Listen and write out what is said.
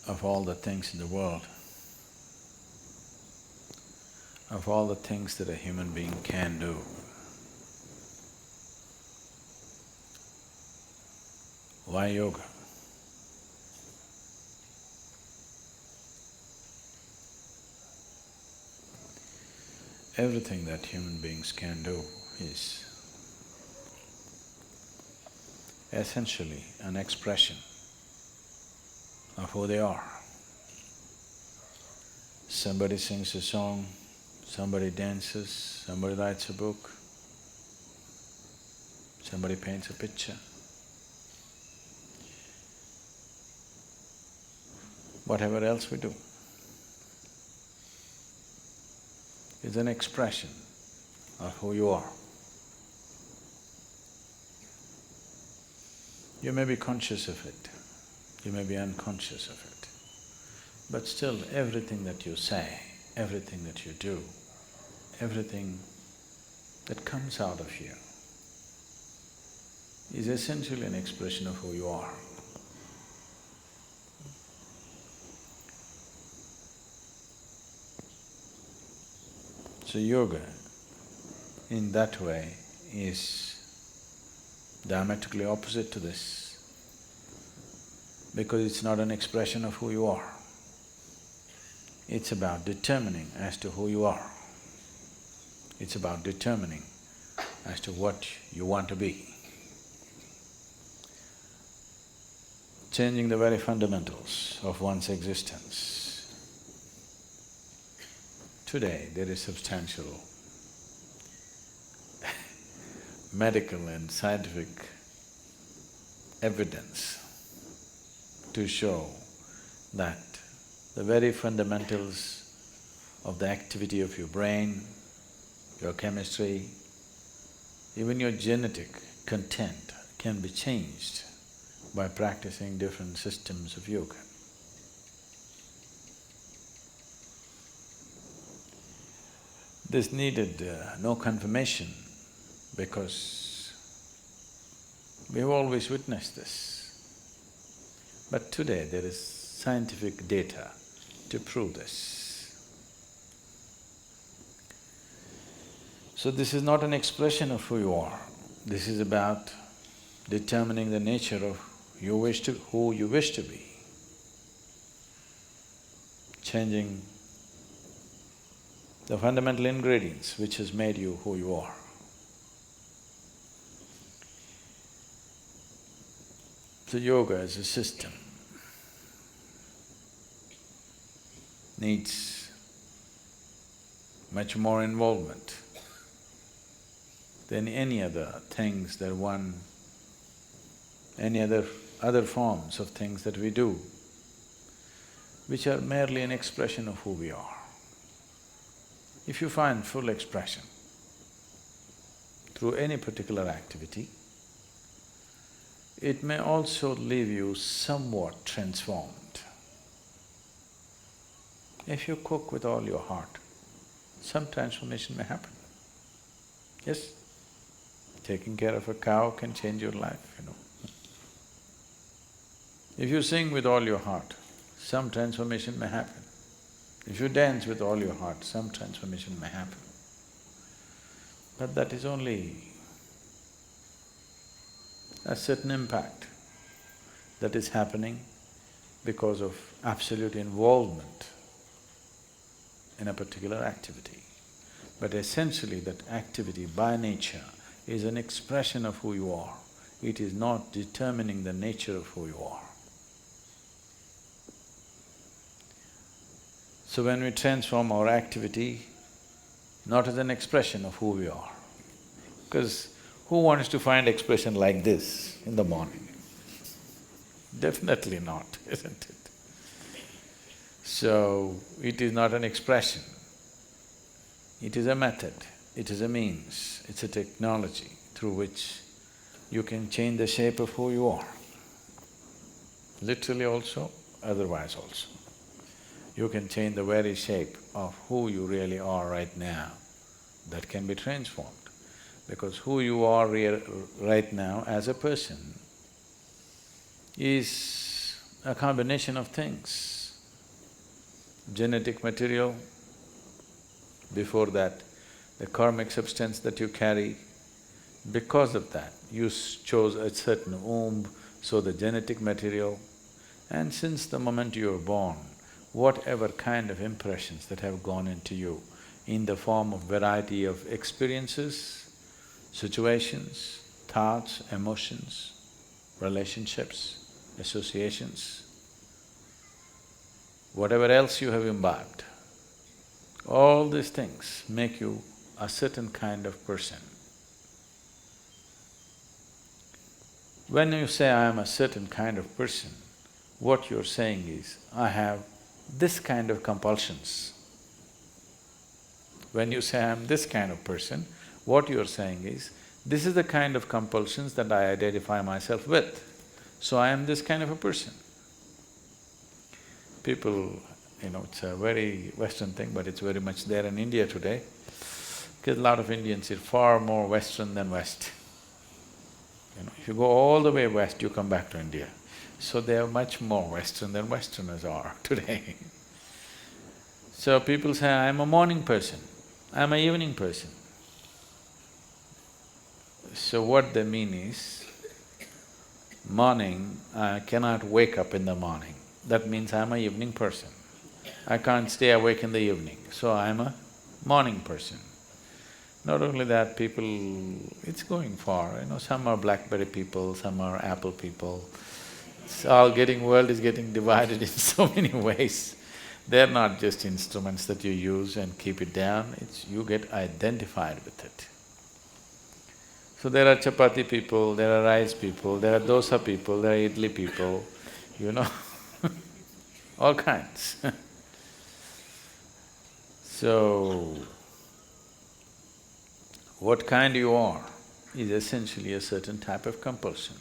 of all the things in the world, of all the things that a human being can do, why yoga? Everything that human beings can do is essentially an expression of who they are. Somebody sings a song, somebody dances, somebody writes a book, somebody paints a picture. Whatever else we do is an expression of who you are. You may be conscious of it, you may be unconscious of it, but still everything that you say, everything that you do, everything that comes out of you is essentially an expression of who you are. So yoga, in that way, is diametrically opposite to this, because it's not an expression of who you are. It's about determining as to who you are. It's about determining as to what you want to be. Changing the very fundamentals of one's existence. Today, there is substantial medical and scientific evidence to show that the very fundamentals of the activity of your brain, your chemistry, even your genetic content can be changed by practicing different systems of yoga. This needed no confirmation because we've always witnessed this. But today there is scientific data to prove this. So this is not an expression of who you are, this is about determining the nature of who you wish to be, changing the fundamental ingredients which has made you who you are. So yoga as a system needs much more involvement than any other things that any other forms of things that we do, which are merely an expression of who we are. If you find full expression through any particular activity, it may also leave you somewhat transformed. If you cook with all your heart, some transformation may happen. Yes, taking care of a cow can change your life, you know. If you sing with all your heart, some transformation may happen. If you dance with all your heart, some transformation may happen. But that is only a certain impact that is happening because of absolute involvement in a particular activity. But essentially that activity by nature is an expression of who you are. It is not determining the nature of who you are. So when we transform our activity, not as an expression of who we are, because who wants to find expression like this in the morning? Definitely not, isn't it? So, it is not an expression, it is a method, it is a means, it's a technology through which you can change the shape of who you are. Literally also, otherwise also. You can change the very shape of who you really are right now, that can be transformed. Because who you are right now as a person is a combination of things. genetic material, before that, the karmic substance that you carry. Because of that, you chose a certain womb, so the genetic material. And since the moment you were born, whatever kind of impressions that have gone into you in the form of variety of experiences, situations, thoughts, emotions, relationships, associations, whatever else you have imbibed, all these things make you a certain kind of person. When you say, I am a certain kind of person, what you're saying is, I have this kind of compulsions. When you say, I am this kind of person, what you're saying is, this is the kind of compulsions that I identify myself with, so I am this kind of a person. People, it's a very Western thing, but it's very much there in India today, because a lot of Indians are far more Western than West. If you go all the way west, you come back to India. So they are much more Western than Westerners are today. So people say, I'm a morning person, I'm an evening person. So what they mean is, morning, I cannot wake up in the morning. That means I'm an evening person. I can't stay awake in the evening, so I'm a morning person. Not only that, people… it's going far, some are BlackBerry people, some are Apple people. It's all world is getting divided in so many ways. They're not just instruments that you use and keep it down, you get identified with it. So there are chapati people, there are rice people, there are dosa people, there are idli people, all kinds. So, what kind you are is essentially a certain type of compulsion.